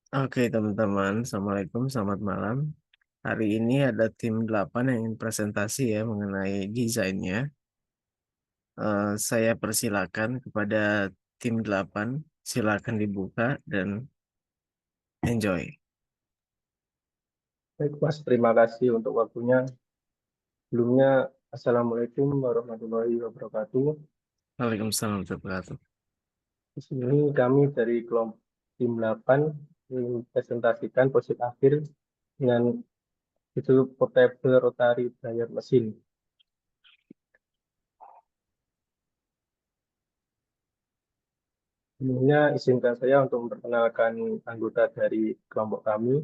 Oke teman-teman, Assalamualaikum, selamat malam. Hari ini ada tim 8 yang ingin presentasi ya mengenai desainnya. Saya persilakan kepada tim 8, silakan dibuka dan enjoy. Baik, Mas. Terima kasih untuk waktunya. Sebelumnya, Assalamualaikum warahmatullahi wabarakatuh. Waalaikumsalam warahmatullahi wabarakatuh. Di sini kami dari kelompok tim 8 presentasikan proyek akhir dengan judul Portable Rotary Dryer Mesin. Sebelumnya, izinkan saya untuk memperkenalkan anggota dari kelompok kami.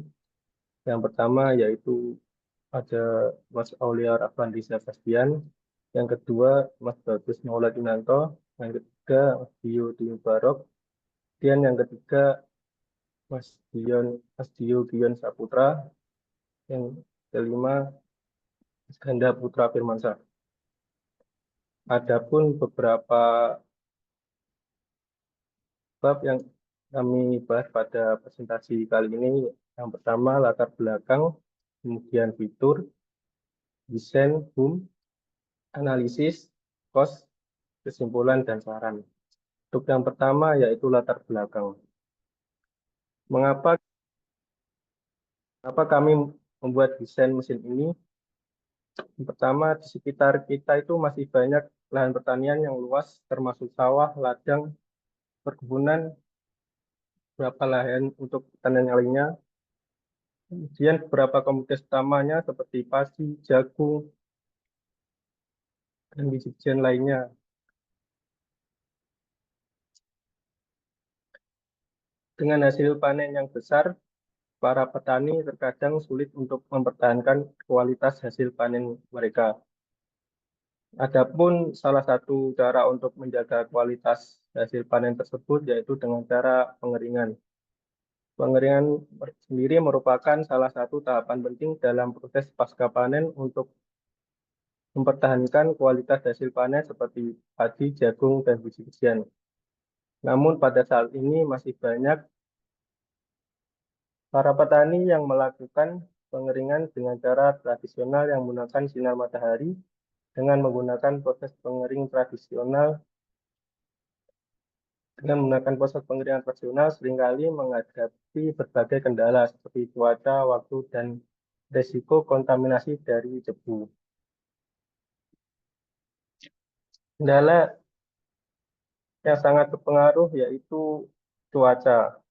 Yang pertama yaitu ada Mas Aulia Rafandi Sebastian. Yang kedua, Mas Bagus Maulatinanto. Yang ketiga, Mas Dio Dwi Barok. Dan yang ketiga, Mas Dio Gion Saputra. Yang kelima, Mas Ganda Putra Firmansyah. Adapun beberapa bab yang kami bahas pada presentasi kali ini, yang pertama latar belakang, kemudian fitur, desain, boom, analisis, cost, kesimpulan, dan saran. Untuk yang pertama yaitu latar belakang. Mengapa, mengapa kami membuat desain mesin ini? Yang pertama, di sekitar kita itu masih banyak lahan pertanian yang luas, termasuk sawah, ladang, perkebunan, beberapa lahan untuk pertanian yang lainnya. Kemudian beberapa komoditas utamanya seperti padi, jagung, dan biji-bijian lainnya. Dengan hasil panen yang besar, para petani terkadang sulit untuk mempertahankan kualitas hasil panen mereka. Adapun salah satu cara untuk menjaga kualitas hasil panen tersebut yaitu dengan cara pengeringan. Pengeringan sendiri merupakan salah satu tahapan penting dalam proses pasca panen untuk mempertahankan kualitas hasil panen seperti padi, jagung, dan biji-bijian. Namun pada saat ini masih banyak para petani yang melakukan pengeringan dengan cara tradisional yang menggunakan sinar matahari dengan menggunakan proses pengering tradisional. Dengan menggunakan proses pengeringan tradisional seringkali menghadapi berbagai kendala seperti cuaca, waktu, dan resiko kontaminasi dari debu. Kendala yang sangat berpengaruh yaitu cuaca.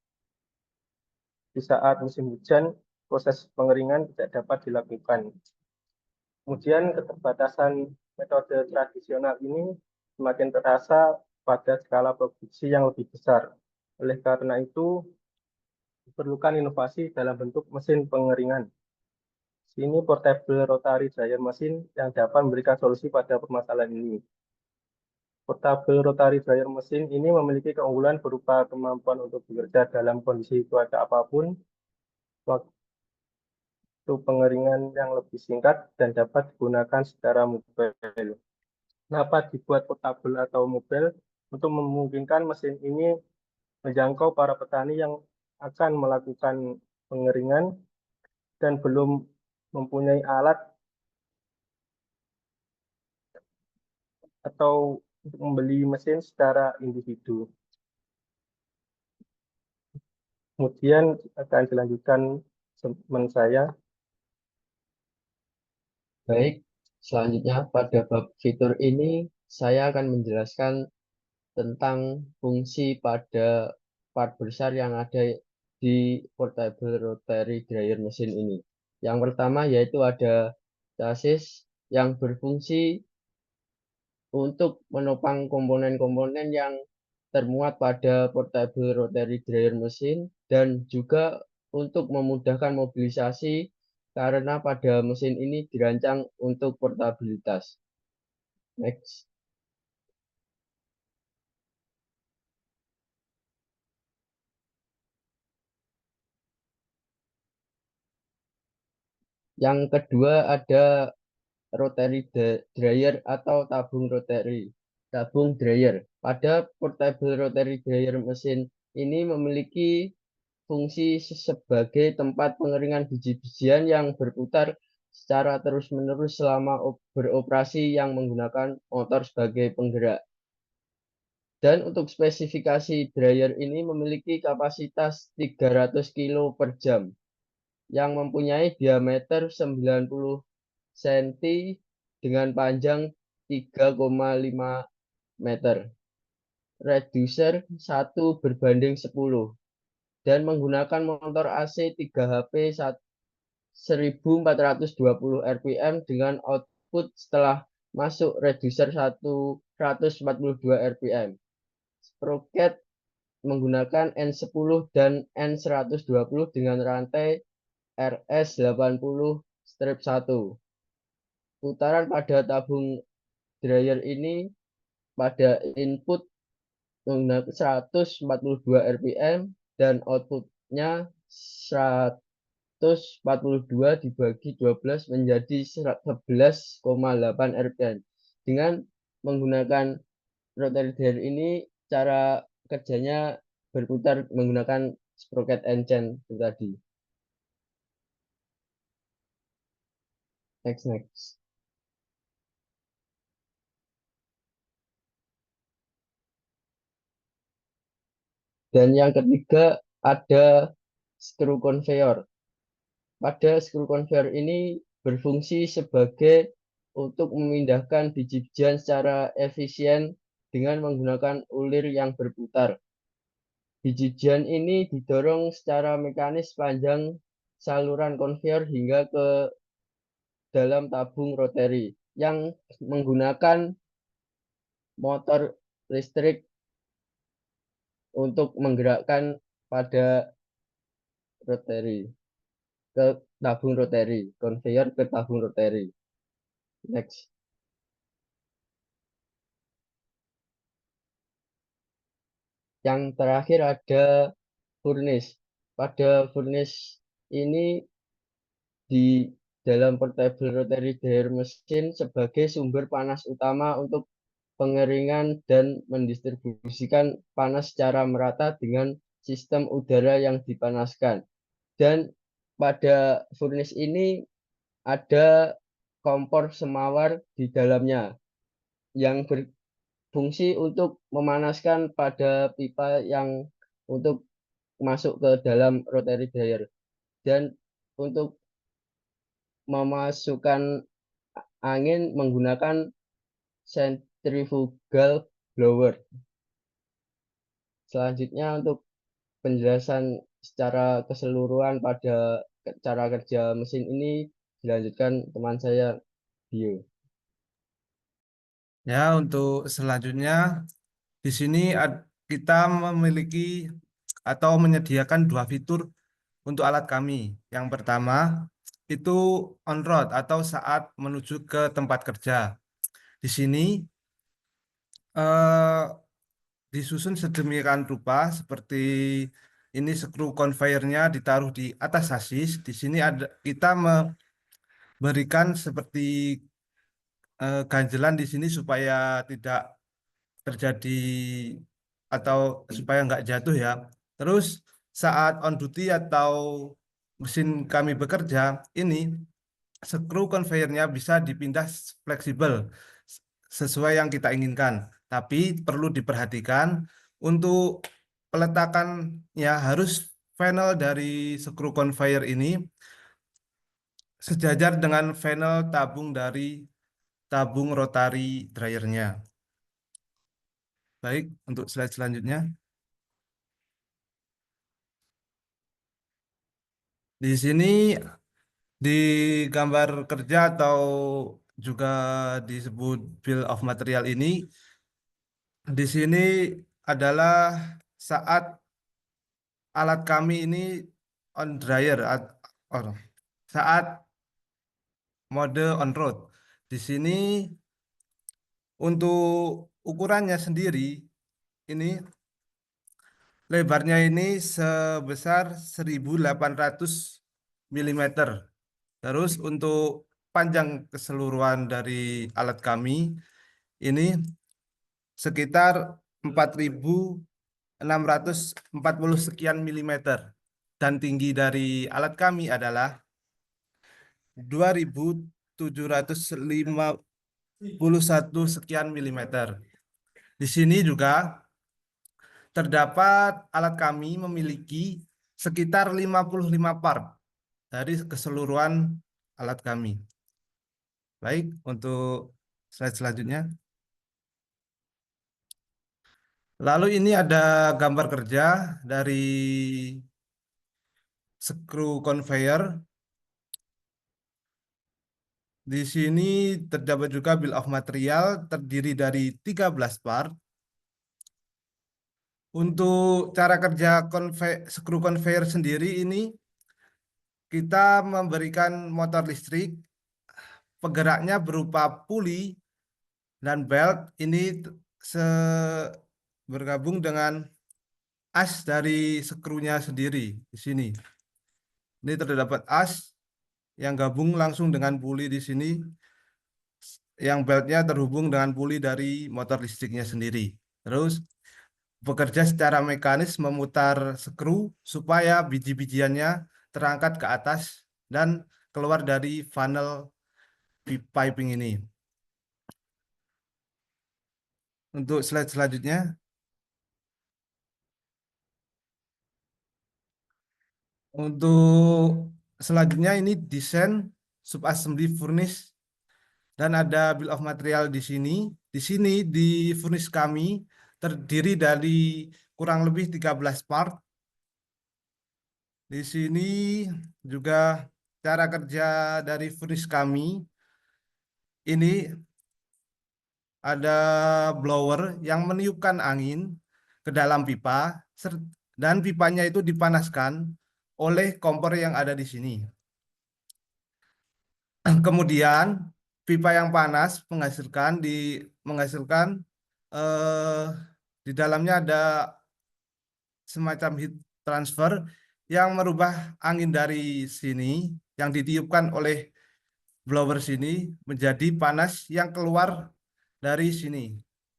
Di saat musim hujan, proses pengeringan tidak dapat dilakukan. Kemudian keterbatasan metode tradisional ini semakin terasa pada skala produksi yang lebih besar. Oleh karena itu, diperlukan inovasi dalam bentuk mesin pengeringan. Sini portable rotary dryer mesin yang dapat memberikan solusi pada permasalahan ini. Portable rotary dryer mesin ini memiliki keunggulan berupa kemampuan untuk bekerja dalam kondisi cuaca apapun, waktu pengeringan yang lebih singkat, dan dapat digunakan secara mobile. Kenapa dibuat portable atau mobile? Untuk memungkinkan mesin ini menjangkau para petani yang akan melakukan pengeringan dan belum mempunyai alat atau untuk membeli mesin secara individu. Kemudian akan dilanjutkan teman saya. Baik, selanjutnya pada bab fitur ini saya akan menjelaskan tentang fungsi pada part besar yang ada di portable rotary dryer mesin ini. Yang pertama yaitu ada chassis yang berfungsi untuk menopang komponen-komponen yang termuat pada portable rotary dryer mesin dan juga untuk memudahkan mobilisasi karena pada mesin ini dirancang untuk portabilitas. Next. Yang kedua ada rotary dryer atau tabung rotary. Tabung dryer. Pada portable rotary dryer mesin ini memiliki fungsi sebagai tempat pengeringan biji-bijian yang berputar secara terus-menerus selama beroperasi yang menggunakan motor sebagai penggerak. Dan untuk spesifikasi dryer ini memiliki kapasitas 300 kilo per jam yang mempunyai diameter 90 cm dengan panjang 3,5 meter. Reducer 1:10 dan menggunakan motor AC 3 HP 1420 rpm dengan output setelah masuk reducer 142 rpm. Sprocket menggunakan N10 dan N120 dengan rantai RS80-1. Putaran pada tabung dryer ini pada input menggunakan 142 rpm dan outputnya 142 dibagi 12 menjadi 11,8 rpm. Dengan menggunakan rotary dryer ini cara kerjanya berputar menggunakan sprocket N-chain itu tadi. Next. Dan yang ketiga ada screw conveyor. Pada screw conveyor ini berfungsi sebagai untuk memindahkan biji-bijian secara efisien dengan menggunakan ulir yang berputar. Biji-bijian ini didorong secara mekanis sepanjang saluran konveyor hingga ke dalam tabung rotary yang menggunakan motor listrik untuk menggerakkan pada rotary ke tabung rotary, konveyor ke tabung rotary. Next. Yang terakhir ada furnace. Pada furnace ini di dalam portable rotary dryer mesin sebagai sumber panas utama untuk pengeringan dan mendistribusikan panas secara merata dengan sistem udara yang dipanaskan. Dan pada furnace ini ada kompor semawar di dalamnya yang berfungsi untuk memanaskan pada pipa yang untuk masuk ke dalam rotary dryer dan untuk memasukkan angin menggunakan centrifugal blower. Selanjutnya untuk penjelasan secara keseluruhan pada cara kerja mesin ini dilanjutkan teman saya Dio. Ya, untuk selanjutnya di sini kita memiliki atau menyediakan dua fitur untuk alat kami. Yang pertama itu on road atau saat menuju ke tempat kerja. Di sini eh, disusun sedemikian rupa seperti ini skru conveyornya ditaruh di atas sasis. Di sini ada kita memberikan seperti ganjelan di sini supaya tidak terjadi atau supaya nggak jatuh ya. Terus saat on duty atau mesin kami bekerja, ini skru conveyornya bisa dipindah fleksibel sesuai yang kita inginkan. Tapi perlu diperhatikan untuk peletakannya harus panel dari skru conveyor ini sejajar dengan panel tabung dari tabung rotary dryernya. Baik, untuk slide selanjutnya. Di sini di gambar kerja atau juga disebut bill of material ini, di sini adalah saat alat kami ini on dryer, oh, saat mode on road. Di sini untuk ukurannya sendiri, ini lebarnya ini sebesar 1800 mm. Terus untuk panjang keseluruhan dari alat kami ini sekitar 4640 sekian milimeter. dan tinggi dari alat kami adalah 2751 sekian milimeter. Di sini juga terdapat alat kami memiliki sekitar 55 part dari keseluruhan alat kami. Baik, untuk slide selanjutnya. Lalu ini ada gambar kerja dari screw conveyor. Di sini terdapat juga bill of material terdiri dari 13 part. Untuk cara kerja screw conveyor sendiri ini kita memberikan motor listrik, penggeraknya berupa puli dan belt ini bergabung dengan as dari skrunya sendiri di sini. Ini terdapat as yang gabung langsung dengan puli di sini, yang beltnya terhubung dengan puli dari motor listriknya sendiri. Terus bekerja secara mekanis memutar skru supaya biji-bijiannya terangkat ke atas dan keluar dari funnel piping ini. Untuk slide selanjutnya. Untuk selanjutnya ini desain subassembly furnace dan ada bill of material di sini. Di sini di furnace kami terdiri dari kurang lebih 13 part. Di sini juga cara kerja dari furnace kami ini ada blower yang meniupkan angin ke dalam pipa dan pipanya itu dipanaskan oleh kompor yang ada di sini. Kemudian pipa yang panas menghasilkan eh, di dalamnya ada semacam heat transfer yang merubah angin dari sini yang ditiupkan oleh blower sini menjadi panas yang keluar dari sini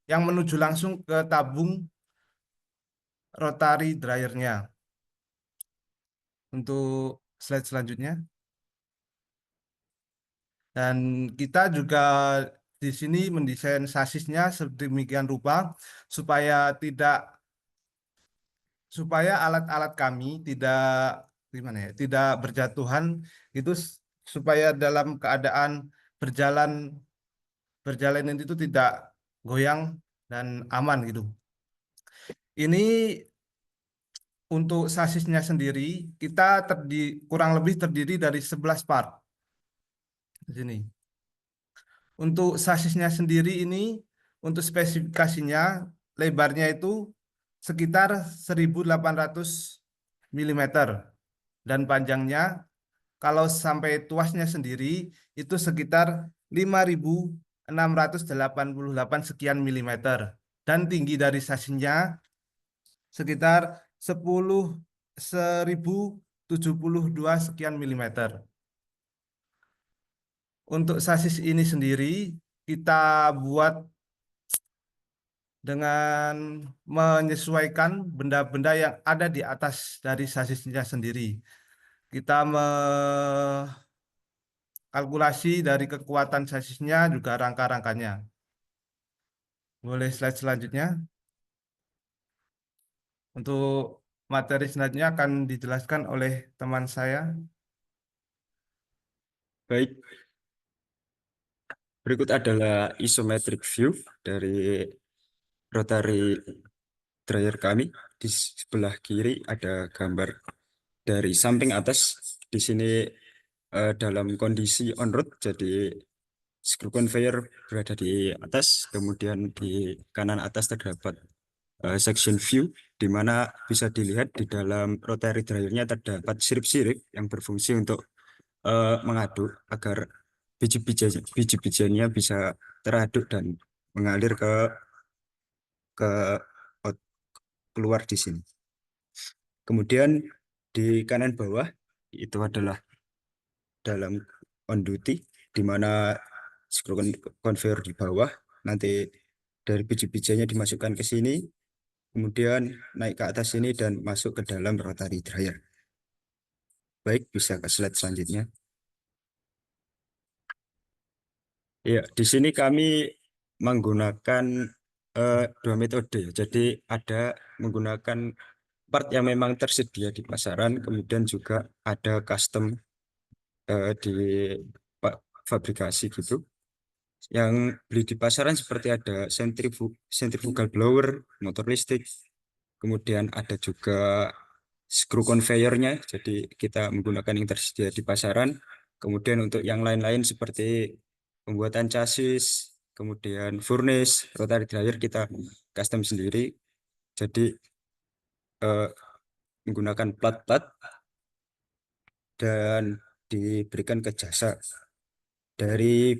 yang menuju langsung ke tabung rotary dryernya. Untuk slide selanjutnya. Dan kita juga di sini mendesain sasisnya sedemikian rupa supaya alat-alat kami tidak gimana ya, tidak berjatuhan itu supaya dalam keadaan berjalan berjalan itu tidak goyang dan aman gitu. Ini untuk sasisnya sendiri kita kurang lebih terdiri dari 11 part di sini. Untuk sasisnya sendiri ini, untuk spesifikasinya, lebarnya itu sekitar 1800 mm. Dan panjangnya, kalau sampai tuasnya sendiri, itu sekitar 5688 sekian milimeter. Dan tinggi dari sasisnya sekitar 1072 sekian milimeter. Untuk sasis ini sendiri kita buat dengan menyesuaikan benda-benda yang ada di atas dari sasisnya sendiri. Kita kalkulasi dari kekuatan sasisnya juga rangka-rangkanya. Boleh slide selanjutnya. Untuk materi selanjutnya akan dijelaskan oleh teman saya. Baik, berikut adalah isometric view dari rotary dryer kami. Di sebelah kiri ada gambar dari samping atas. Di sini dalam kondisi on road, jadi screw conveyor berada di atas, kemudian di kanan atas terdapat section view, di mana bisa dilihat di dalam rotary dryernya terdapat sirip-sirip yang berfungsi untuk mengaduk agar biji-bijiannya bisa teraduk dan mengalir ke keluar di sini. Kemudian di kanan bawah itu adalah dalam on duty, di mana screw conveyor di bawah, nanti dari biji-bijiannya dimasukkan ke sini, kemudian naik ke atas sini dan masuk ke dalam rotary dryer. Baik, bisa ke slide selanjutnya. Ya, di sini kami menggunakan dua metode. Jadi ada menggunakan part yang memang tersedia di pasaran, kemudian juga ada custom di fabrikasi gitu. Yang beli di pasaran seperti ada centrifugal blower, motor listrik, kemudian ada juga screw conveyornya, jadi kita menggunakan yang tersedia di pasaran. Kemudian untuk yang lain-lain seperti pembuatan chassis, kemudian furnace, rotary dryer kita custom sendiri. Jadi eh, menggunakan plat-plat dan diberikan ke jasa dari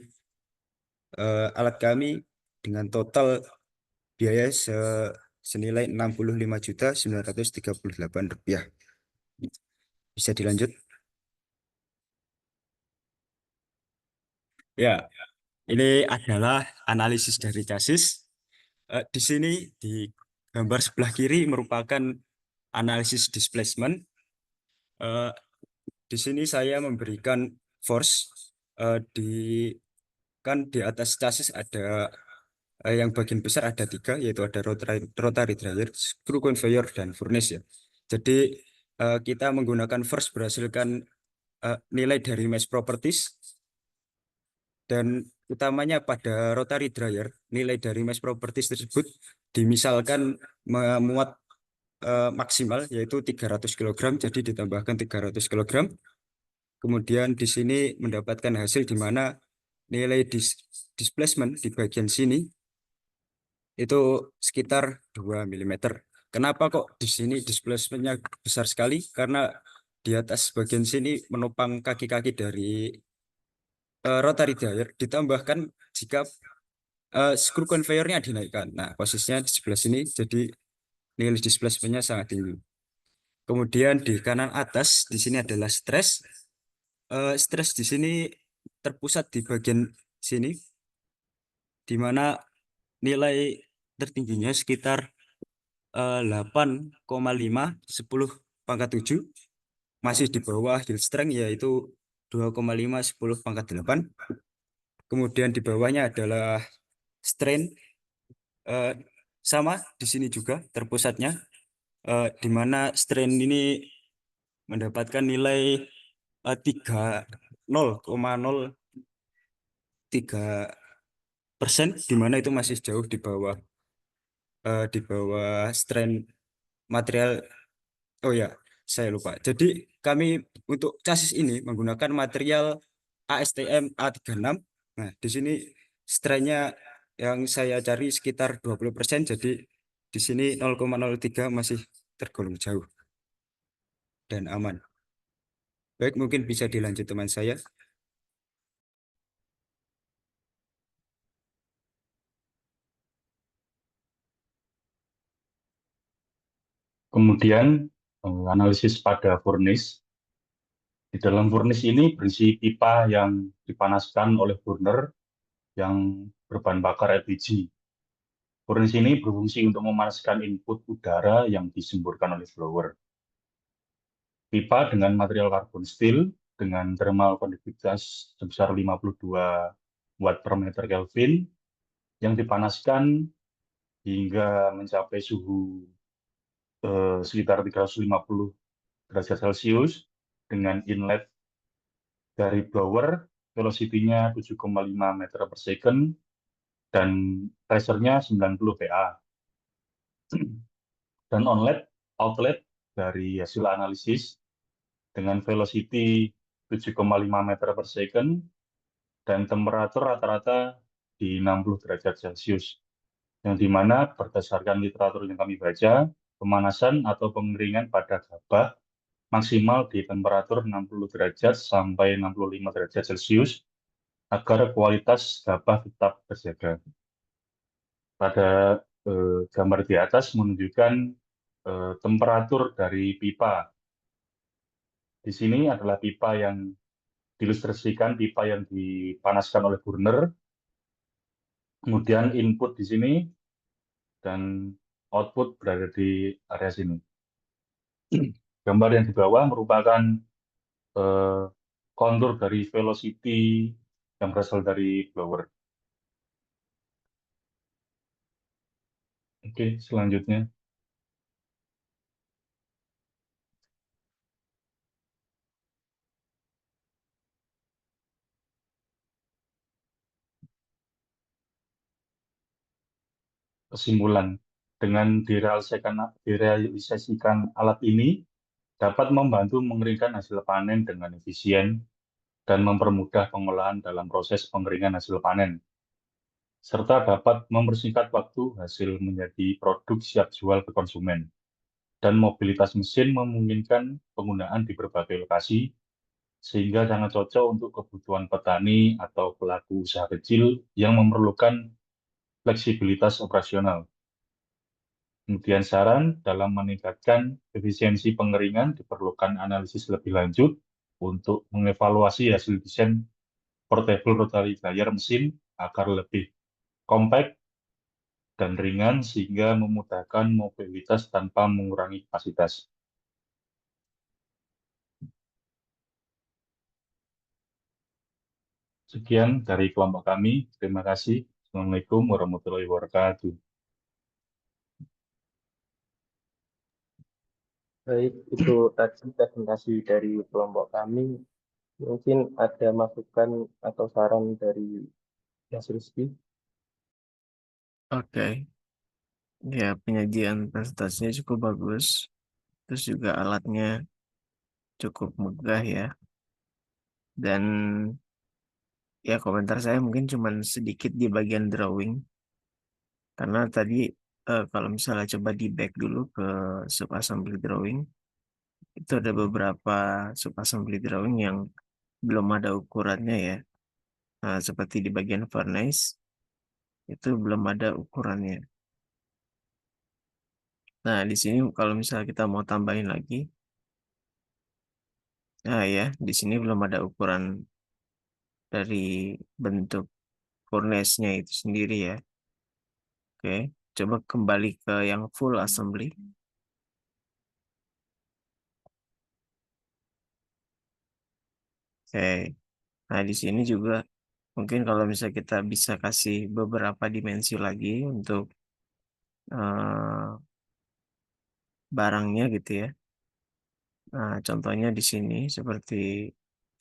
alat kami dengan total biaya senilai Rp65.938. Bisa dilanjut? Ya, ini adalah analisis dari chassis. Di sini di gambar sebelah kiri merupakan analisis displacement. Eh, di sini saya memberikan force di kan di atas chassis ada yang bagian besar ada tiga, yaitu ada rotary dryer, screw conveyor, dan furnace ya. Jadi kita menggunakan force berdasarkan nilai dari mesh properties, dan utamanya pada rotary dryer nilai dari mesh properties tersebut dimisalkan memuat maksimal yaitu 300 kg, jadi ditambahkan 300 kg. Kemudian di sini mendapatkan hasil di mana nilai displacement di bagian sini itu sekitar 2 mm. Kenapa kok di sini displacementnya besar sekali? Karena di atas bagian sini menopang kaki-kaki dari rotary dryer, ditambahkan jika screw conveyornya dinaikkan. Nah, posisinya di sebelah sini, jadi nilai displacementnya sangat tinggi. Kemudian di kanan atas, di sini adalah stres. Stres di sini terpusat di bagian sini, di mana nilai tertingginya sekitar 8,5, 10 pangkat 7, masih di bawah yield strength yaitu 2,5, 10 pangkat 8. Kemudian di bawahnya adalah strain, eh, sama di sini juga terpusatnya, di mana strain ini mendapatkan nilai 0,03%, di mana itu masih jauh di bawah strain material. Oh ya, saya lupa. Jadi kami untuk chassis ini menggunakan material ASTM A36. Nah, di sini strainnya yang saya cari sekitar 20%, jadi di sini 0,03 masih tergolong jauh dan aman. Baik, mungkin bisa dilanjut teman saya. Kemudian analisis pada furnace. Di dalam furnace ini berisi pipa yang dipanaskan oleh burner yang berbahan bakar LPG. Furnace ini berfungsi untuk memanaskan input udara yang disemburkan oleh blower. Pipa dengan material karbon steel dengan thermal konduktivitas sebesar 52 watt per meter Kelvin yang dipanaskan hingga mencapai suhu sekitar 350 derajat Celcius dengan inlet dari blower velocity-nya 7,5 meter per second dan pressure-nya 90 PA. Dan outlet dari hasil analisis dengan velocity 7,5 meter per second dan temperatur rata-rata di 60 derajat Celcius. Yang dimana berdasarkan literatur yang kami baca, pemanasan atau pengeringan pada gabah maksimal di temperatur 60 derajat sampai 65 derajat Celcius agar kualitas gabah tetap terjaga. Pada gambar di atas menunjukkan temperatur dari pipa. Di sini adalah pipa yang diilustrasikan, pipa yang dipanaskan oleh burner. Kemudian input di sini dan output berada di area sini. Gambar yang di bawah merupakan eh, kontur dari velocity yang berasal dari blower. Oke, selanjutnya. Kesimpulan, dengan direalisasikan alat ini dapat membantu mengeringkan hasil panen dengan efisien dan mempermudah pengolahan dalam proses pengeringan hasil panen, serta dapat mempersingkat waktu hasil menjadi produk siap jual ke konsumen. Dan mobilitas mesin memungkinkan penggunaan di berbagai lokasi, sehingga sangat cocok untuk kebutuhan petani atau pelaku usaha kecil yang memerlukan fleksibilitas operasional. Kemudian saran dalam meningkatkan efisiensi pengeringan diperlukan analisis lebih lanjut untuk mengevaluasi hasil desain portable rotary dryer mesin agar lebih compact dan ringan sehingga memudahkan mobilitas tanpa mengurangi kapasitas. Sekian dari kelompok kami. Terima kasih. Assalamualaikum warahmatullahi wabarakatuh. Baik, itu tadi presentasi dari kelompok kami. Mungkin ada masukan atau saran dari Mas Rizky. Oke, ya penyajian presentasinya cukup bagus. Terus juga alatnya cukup megah ya. Dan ya komentar saya mungkin cuman sedikit di bagian drawing. Karena tadi kalau misalnya coba di back dulu ke sub assembly drawing, itu ada beberapa sub assembly drawing yang belum ada ukurannya ya. Nah, seperti di bagian furnace, itu belum ada ukurannya. Nah, di sini kalau misalnya kita mau tambahin lagi, nah ya, di sini belum ada ukuran dari bentuk furnace-nya itu sendiri ya. Oke, coba kembali ke yang full assembly. Oke, nah di sini juga mungkin kalau misalnya kita bisa kasih beberapa dimensi lagi untuk eh, barangnya gitu ya. Nah, contohnya di sini seperti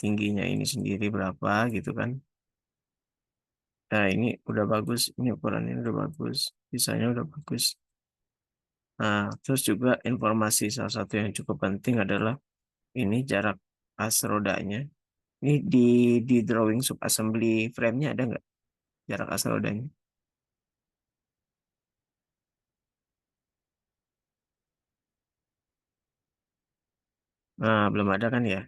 tingginya ini sendiri berapa gitu kan. Nah, ini udah bagus, ini ukurannya udah bagus, sisanya udah bagus. Nah, terus juga informasi salah satu yang cukup penting adalah ini jarak as rodanya. Ini di drawing sub assembly frame-nya ada nggak jarak as rodanya? Nah, belum ada kan ya?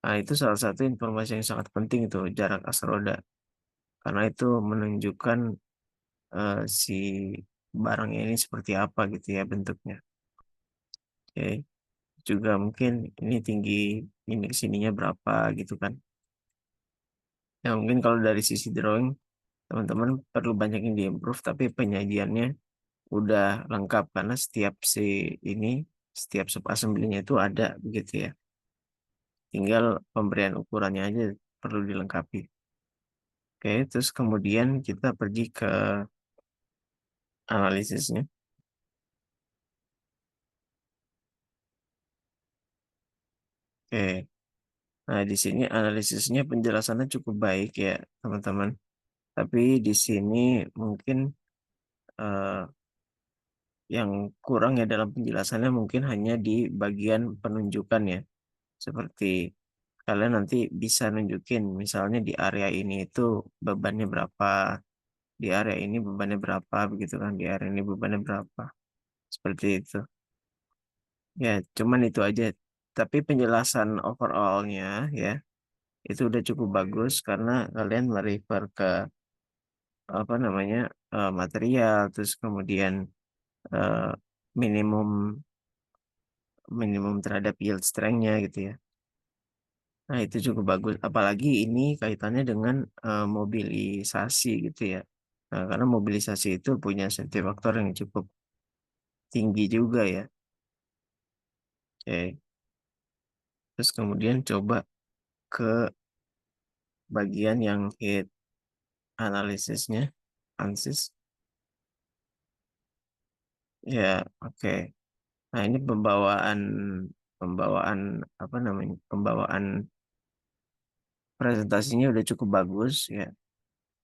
Nah, itu salah satu informasi yang sangat penting itu jarak as roda. Karena itu menunjukkan si barangnya ini seperti apa gitu ya bentuknya. Oke, juga mungkin ini tinggi ini sininya berapa gitu kan. Ya mungkin kalau dari sisi drawing teman-teman perlu banyak yang diimprove tapi penyajiannya udah lengkap karena setiap ini setiap sub assembly-nya itu ada begitu ya. Tinggal pemberian ukurannya aja perlu dilengkapi. Oke, terus kemudian kita pergi ke analisisnya. Oke, nah di sini analisisnya penjelasannya cukup baik ya teman-teman. Tapi di sini mungkin eh, yang kurang ya dalam penjelasannya mungkin hanya di bagian penunjukan ya. Seperti kalian nanti bisa nunjukin misalnya di area ini itu bebannya berapa, di area ini bebannya berapa begitu kan, di area ini bebannya berapa. Seperti itu. Ya, cuman itu aja. Tapi penjelasan overallnya ya itu udah cukup bagus karena kalian merefer ke apa namanya material terus kemudian eh, minimum minimum terhadap yield strength-nya gitu ya. Nah, itu cukup bagus. Apalagi ini kaitannya dengan mobilisasi gitu ya. Nah, karena mobilisasi itu punya safety faktor yang cukup tinggi juga ya. Oke. Terus kemudian coba ke bagian yang heat analisisnya, ANSYS. Ya, oke. Nah, ini pembawaan pembawaan apa namanya? Pembawaan presentasinya udah cukup bagus ya.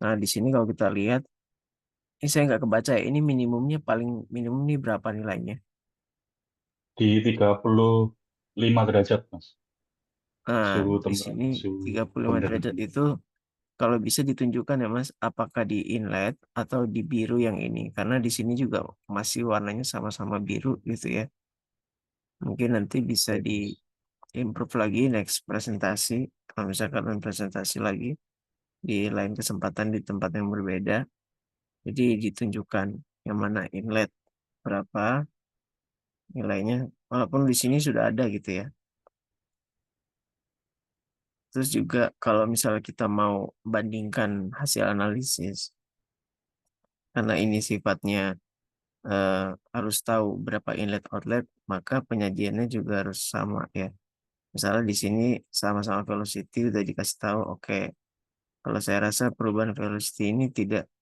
Nah, di sini kalau kita lihat, ini saya nggak kebaca ya. Ini minimumnya paling minimum nih berapa nilainya? Di 35 derajat, Mas. Nah, Suhu di tempat, sini suhu 35 derajat pemberhentian. itu kalau bisa ditunjukkan ya Mas, apakah di inlet atau di biru yang ini. Karena di sini juga masih warnanya sama-sama biru gitu ya. Mungkin nanti bisa Baik, di Mas. improve lagi next presentasi. Kalau misalkan presentasi lagi di lain kesempatan di tempat yang berbeda. Jadi ditunjukkan yang mana inlet berapa nilainya. Walaupun di sini sudah ada gitu ya. Terus juga kalau misalnya kita mau bandingkan hasil analisis, karena ini sifatnya eh, harus tahu berapa inlet outlet, maka penyajiannya juga harus sama ya. Misalnya di sini sama-sama velocity udah dikasih tahu, oke. Kalau saya rasa perubahan velocity ini tidak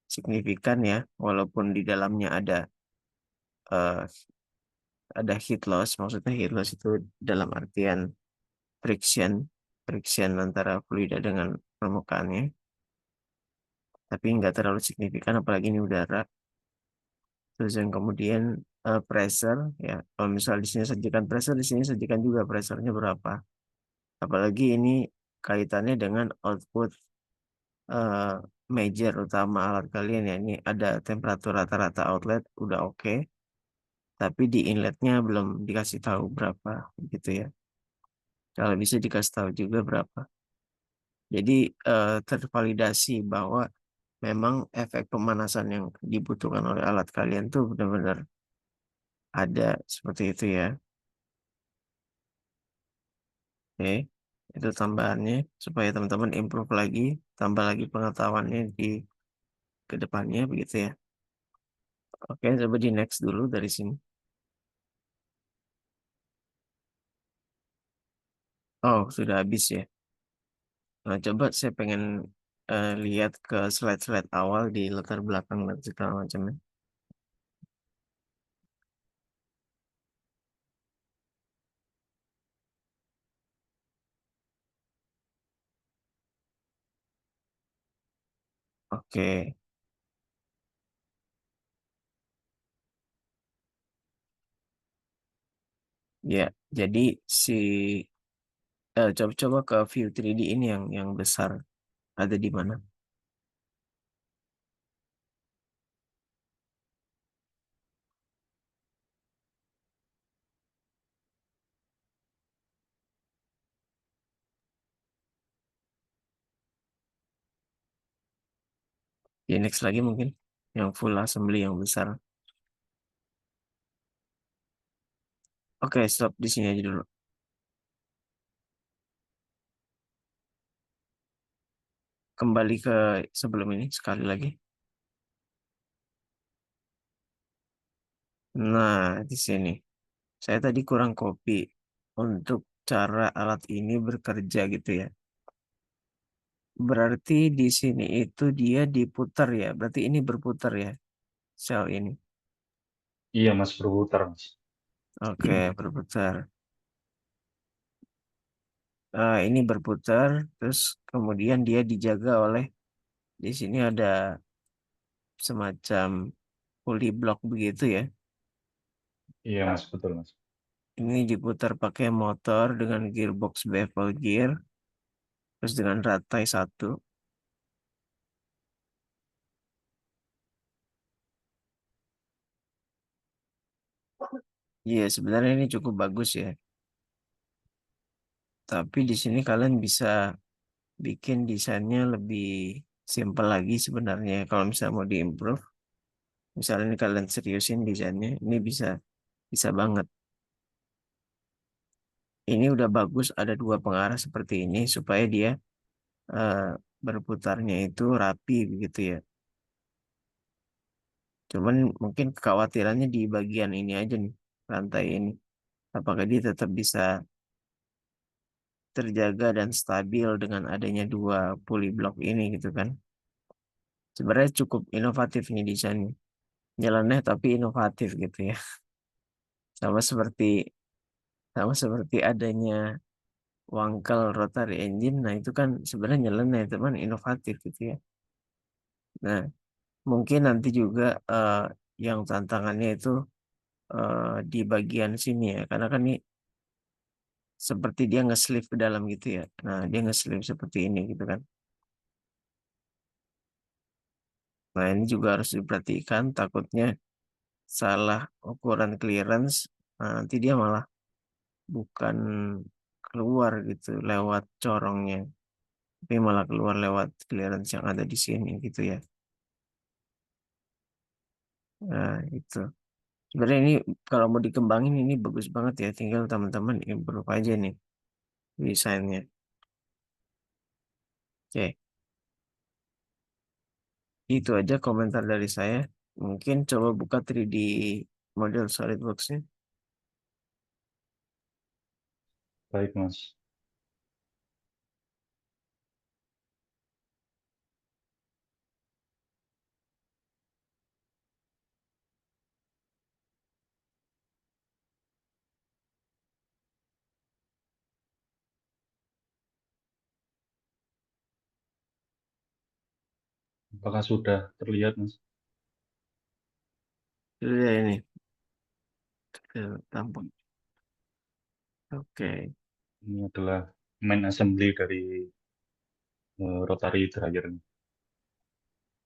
signifikan ya, walaupun di dalamnya eh, ada heat loss. Maksudnya heat loss itu dalam artian friction, friction antara fluida dengan permukaannya, tapi nggak terlalu signifikan, apalagi ini udara. Terus yang kemudian pressure ya, kalau misal di sini sajikan pressure, di sini sajikan juga pressure-nya berapa. Apalagi ini kaitannya dengan output eh, major utama alat kalian ya. Ini ada temperatur rata-rata outlet udah oke, tapi di inletnya belum dikasih tahu berapa gitu ya. Kalau bisa dikasih tahu juga berapa. Jadi tervalidasi bahwa memang efek pemanasan yang dibutuhkan oleh alat kalian tuh benar-benar ada seperti itu ya. Oke, itu tambahannya supaya teman-teman improve lagi, tambah lagi pengetahuannya di kedepannya begitu ya. Oke, coba di next dulu dari sini. Oh, sudah habis ya. Nah, coba saya pengen lihat ke slide-slide awal di latar belakang dan segala macamnya. Oke, ya. Jadi si coba-coba ke view 3D ini yang besar ada di mana? Di next lagi mungkin yang full assembly yang besar. Oke, stop di sini aja dulu. Kembali ke sebelum ini sekali lagi. Nah, di sini. Saya tadi kurang copy untuk cara alat ini bekerja gitu ya. Berarti di sini itu dia diputar ya. Berarti ini berputar ya, sel ini. Iya, Mas, berputar, Mas. Oke, berputar. Ini berputar, terus kemudian dia dijaga oleh di sini ada semacam pulley block begitu ya. Iya, Mas, betul, Mas. Ini diputar pakai motor dengan gearbox bevel gear, terus dengan rantai satu. Iya, sebenarnya ini cukup bagus ya. Tapi di sini kalian bisa bikin desainnya lebih simple lagi sebenarnya. Kalau misalnya mau diimprove, misalnya ini kalian seriusin desainnya, ini bisa bisa banget. Ini udah bagus ada dua pengarah seperti ini supaya dia eh, berputarnya itu rapi begitu ya. Cuman mungkin kekhawatirannya di bagian ini aja nih, rantai ini. Apakah dia tetap bisa terjaga dan stabil dengan adanya dua pulley block ini gitu kan. Sebenarnya cukup inovatif nih desainnya. Jalannya tapi inovatif gitu ya. Sama seperti adanya wangkel rotary engine. Nah, itu kan sebenarnya nyeleneh teman inovatif gitu ya. Nah, mungkin nanti juga yang tantangannya itu di bagian sini ya. Karena kan ini seperti dia nge-sleeve ke dalam gitu ya. Nah, dia nge-sleeve seperti ini gitu kan. Nah, ini juga harus diperhatikan, takutnya salah ukuran clearance, nah, nanti dia malah bukan keluar gitu lewat corongnya, tapi malah keluar lewat clearance yang ada di sini gitu ya. Nah, itu. Sebenarnya ini kalau mau dikembangin ini bagus banget ya, tinggal teman-teman improve aja nih desainnya. Oke, itu aja komentar dari saya. Mungkin coba buka 3D model SolidWorks-nya. Baik, Mas. Apakah sudah terlihat, Mas? Itu dia ini. Tampak. Oke. Ini adalah main assembly dari rotary dryer.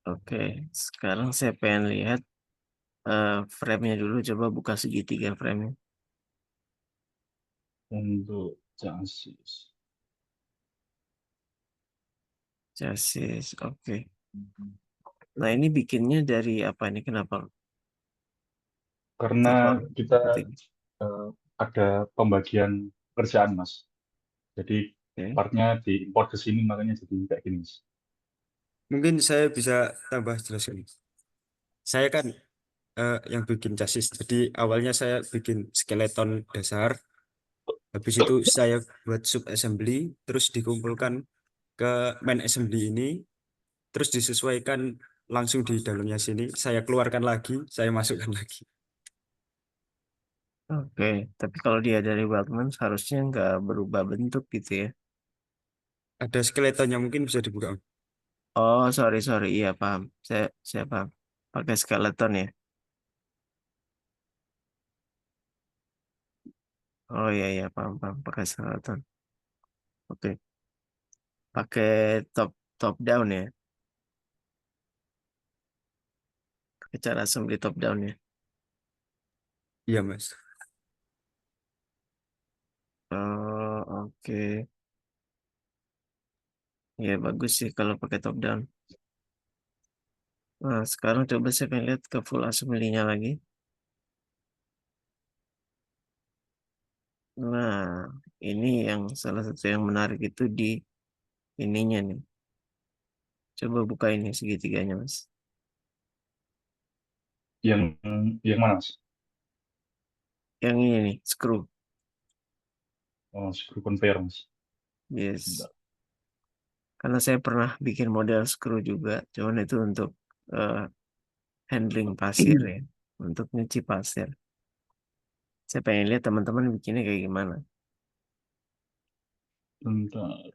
Oke, sekarang saya pengen lihat frame-nya dulu. Coba buka segitiga frame-nya. Untuk chassis. Chassis, oke. Nah, ini bikinnya dari apa ini? Kenapa Karena tipe kita seperti ini? eh, ada pembagian pekerjaan, Mas. Jadi Oke, partnya diimpor ke sini, makanya jadi kayak gini, Mas. Mungkin saya bisa tambah jelaskan. Saya kan yang bikin chassis. Jadi awalnya saya bikin skeleton dasar, habis itu saya buat sub assembly, terus dikumpulkan ke main assembly ini, terus disesuaikan langsung di dalamnya sini. Saya keluarkan lagi, saya masukkan lagi. oke. Tapi kalau dia dari Weldman harusnya nggak berubah bentuk gitu ya. Ada skeletonnya mungkin bisa dibuka. Oh, sorry, sorry. Iya, paham. Saya paham. Pakai skeleton ya. Oh iya, iya, paham, paham. Pakai skeleton. Oke. Pakai top top down ya. Pakai cara assembly top down ya. Iya, Mas. Oh, oke. Ya, bagus sih kalau pakai top down. Nah, sekarang coba saya pengen lihat ke full assembly-nya lagi. Nah, ini yang salah satu yang menarik itu di ininya nih. Coba buka ini segitiganya, Mas. Yang yang mana, Mas? Yang ini nih, screw. Oh, screw conveyor, Mas. Yes. Bentar. Karena saya pernah bikin model screw juga, cuman itu untuk eh, handling pasir ya, untuk nyuci pasir. Saya pengen lihat teman-teman bikinnya kayak gimana. Bentar.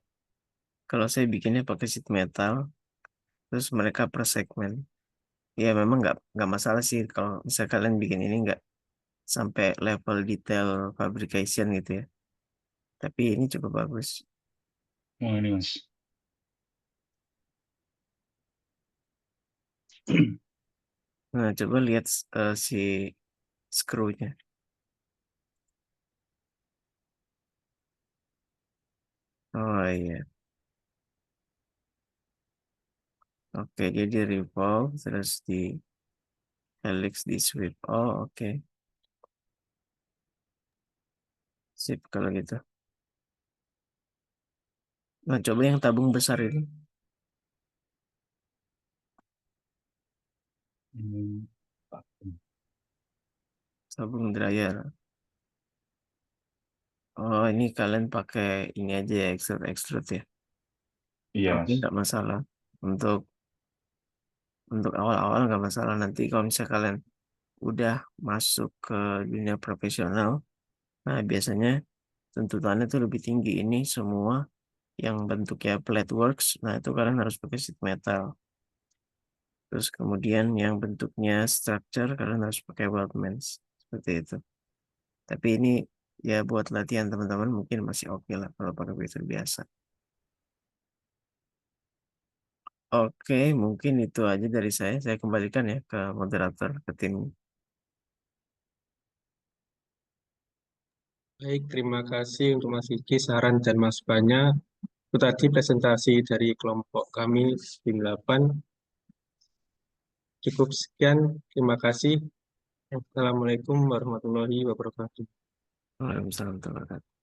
Kalau saya bikinnya pakai sheet metal, terus mereka per segmen. Ya memang nggak masalah sih kalau misalnya kalian bikin ini nggak sampai level detail fabrication gitu ya. Tapi ini cukup bagus. Oh, ini, Mas. Nah, coba lihat si screw-nya. Oh iya. Oke, jadi revolve terus di helix di sweep. Oh, oke. Sip kalau gitu. Nah, coba yang tabung besar ini. Hmm, Tabung dryer. Oh, ini kalian pakai ini aja ya, extrude ya. Iya, Oke, Mas. nggak masalah. Untuk awal-awal nggak masalah. Nanti kalau misalnya kalian udah masuk ke dunia profesional, nah biasanya tuntutannya tuh lebih tinggi. Ini semua yang bentuknya plate works, nah itu kalian harus pakai sheet metal. Terus kemudian yang bentuknya structure, kalian harus pakai weldments. Seperti itu. Tapi ini ya buat latihan teman-teman mungkin masih oke lah kalau pakai fitur biasa. Oke, mungkin itu aja dari saya. Saya kembalikan ya ke moderator, ke tim. Baik, terima kasih untuk Mas Vicky, saran dan masukannya. Itu tadi presentasi dari kelompok kami tim 8. Cukup sekian, terima kasih. Assalamualaikum warahmatullahi wabarakatuh. Waalaikumsalam warahmatullahi wabarakatuh.